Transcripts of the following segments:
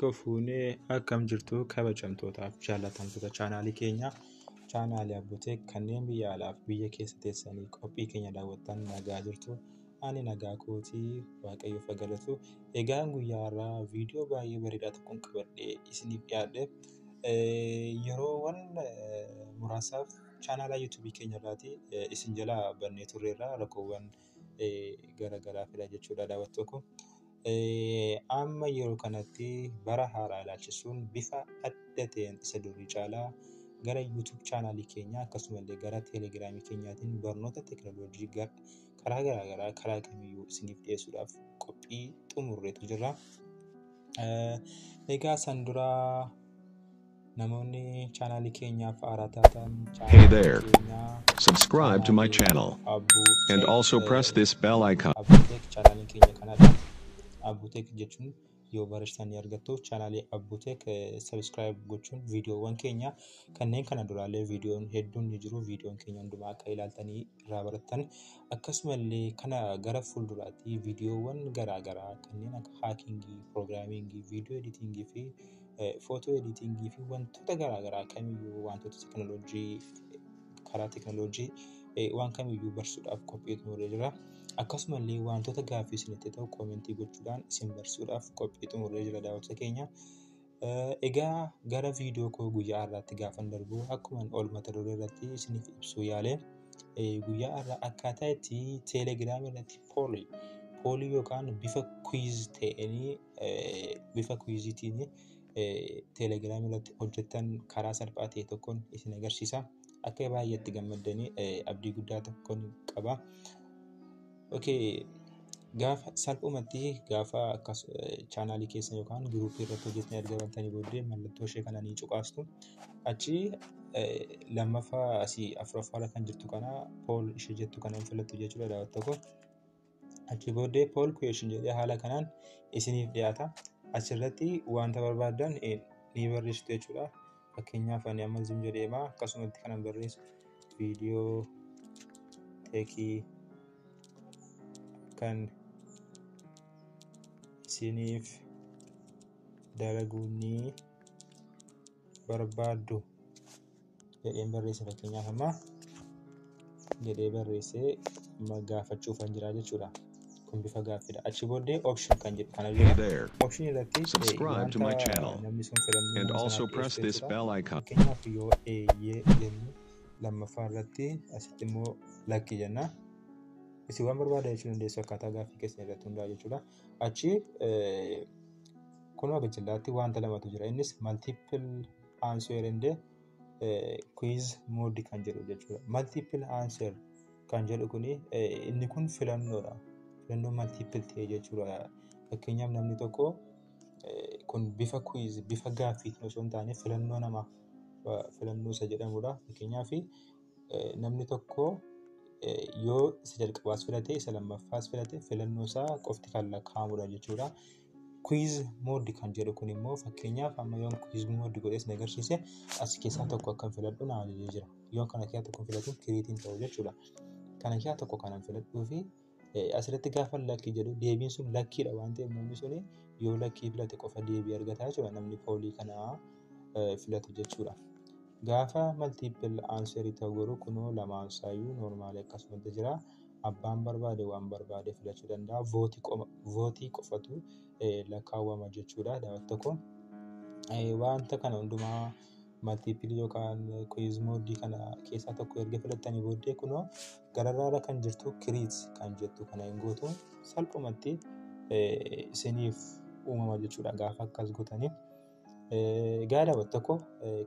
Harka fuunee akkam jirtu kabajamtootaaf jaallatamtoota chaanaalii keenya chaanaalii Abbuuteek kanneen biyya alaaf biyya keessa teessanii qophii keenya daawwattan nagaa jirtu. Ani nagaa kootii Waaqayyoof haa galatu. Egaan guyyaa irraa viidiyoo baay'ee bareedaa tokkoon qabadhee isiniif dhiyaadhe. Yeroowwan muraasaaf chaanaalaa yuutuubii keenya irraati isin jalaa bannee turreerra rakkoowwan garaagaraa fida jechuudha daawwattoota koo. Amma yeroo kanatti bara haaraa ilaalchisuun bifa adda ta'een isa durii caalaa gara YouTube chaanaalii keenya akkasumallee gara Telegiraamii keenyaatiin barnoota teekinooloojii karaa garaagaraa karaa kamiyyuu isiniif dhiyeessuudhaaf qophii xumurreetu jira. Egaa san duraa namoonni chaanaalii keenyaaf haaraa taatan Hey there, subscribe to my channel and also press this bell icon. Abbuuteek chaanaalii keenya kanadha. Abbuuteek jechuun yoo barreessanii argattu chaanaalii Abbuuteek subscribe gochuun viidiyoowwan keenya kanneen kana duraalee viidiyoon hedduun ni jiru. Viidiyoon keenya hundumaa akka ilaaltanii irraa barattan akkasumallee kana gara fuulduraatti viidiyoowwan garaagaraa kanneen akka haakingii, piroogiraamingii, viidiyoo editingii fi footoo editingii fi wantoota garaagaraa kamiyyuu wantoota teekinooloojii karaa teekinooloojii waan kamiyyuu barsuudhaaf qophii xumuree jira. Akkasumallee wantoota gaaffii isinitti ta'u koomentii gochuudhaan isin barsuudhaaf qophii xumuree jira daawwattoota keenya. Egaa gara viidiyoo koo guyyaa har'aatti gaafan darbu akkuma oolmata duree irratti isiniif ibsuu yaale guyyaa har'aa akkaataa itti teelegiraamii irratti poolii yookaan bifa kwiiz ta'anii bifa kwiiziitiin teelegiraamii irratti hojjettan karaa salphaa ta'e tokkoon isin agarsiisa. Akka baay'eetti gammaddanii abdii guddaa tokkoon qaba. Gaafa salphumatti gaafa akkas chaanaalii keessan yookaan giruupii irratti hojjetanii argamtanii booddee mallattoo ishee kana ni cuqaastu. Achi lammaffaa asii afuraffaadha kan jirtu kana pool ishee jettu kana hin filattu jechuudha daawwattoota koo. Achi booddee pool kuweeshin jedhee haala kanaan isiniif dhiyaata. Achirratti wanta barbaadan ni barreessitu jechuudha. Fakkeenyaaf ani amma zoom jedheema akkasumatti kanan barreessu viidiyoo teekii kan isiniif dalaguun barbaaddu jedheen barreesse. Fakkeenyaaf amma jedhee barreessee gaafachuuf kan jira jechuudha. Kun bifa gaaffiidha. Achi booddee option kan jedhu kana jira. Option irratti Subscribe to my channel namni sun filannoo and nama also sanaaf press this dhiyeessu bell icon. fakkeenyaaf yoo eeyyee jennu lammaffaa irratti asitti immoo lakki jenna. Isin waan barbaada jechuu dandeessu akkaataa gaaffii keessan irratti hundaa'e jechuudha. Achi kunoo gajillaatti wanta lamatu jira. Innis multiple answer and quiz mode kan jedhu jechuudha. Multiple answer kan jedhu kuni inni kun filannoodha. Filannoo multiple ta'e jechuudha. Fakkeenyaaf namni tokko kun bifa quiz bifa gaaffii osoo hin taane filannoo nama filannoo isa jedhamudha. Fakkeenyaaf namni tokko yoo isa jalqabaas filate isa lammaffaas filate filannoo isaa qofti kan lakkaa'amudha jechuudha. Quiz mode kan jedhu kun immoo fakkeenyaaf amma yoon quiz mode godhees na agarsiise as keessaa tokko akkan filadhu na ajajee jira. Yoon kana keessaa tokko filatu kiriitiin ta'u jechuudha. Kana keessaa tokko kanan filadhuu fi asirratti gaafa lakkii jedhu deebiin sun lakkiidha waan ta'eef namni suni yoo lakkii filate qofa deebii argata jechuudha. Namni poolii kana filatu jechuudha. Gaafa multiple answer ta'u garuu kunoo lamaan isaayyuu noormaali akkasumatti jira. Abbaan barbaade waan barbaade filachuu danda'a. Vootii qofatu lakkaawwama jechuudha daawwattoota koo. Wanta kana hundumaa multiple yookaan quiz mode kana keessaa tokko erga filattanii booddee kunoo gararraadha kan jirtu create kan jettu kana hin gootu salphumatti isiniif uumama jechuudha gaafa akkas gootanii. Egaa daawwattoota koo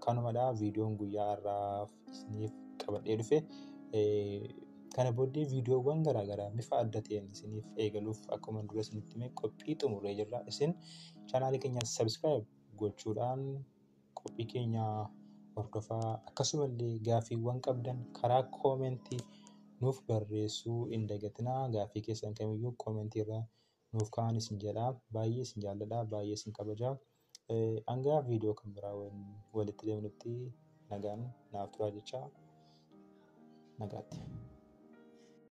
kanumadha viidiyoon guyyaa har'aaf isiniif qabadhee dhufe. Kana booddee viidiyoowwan garaagaraa bifa adda ta'een isiniif eegaluuf akkuma dura isinitti hime qophii xumurree jirra. Isin chaanaalii keenya subscribe gochuudhaan qophii keenya hordofaa akkasumallee gaaffiiwwan qabdan karaa koomentii nuuf barreessuu hin dagatinaa. Gaaffii keessan kamiyyuu koomentii irra nuuf kaa'aa isin jedha. Baay'ee isin jaalladha. Baay'ee isin kabaja. Hanga viidiyoo kan biraa walitti deemnutti nagaan naaf turaa jecha nagaatti.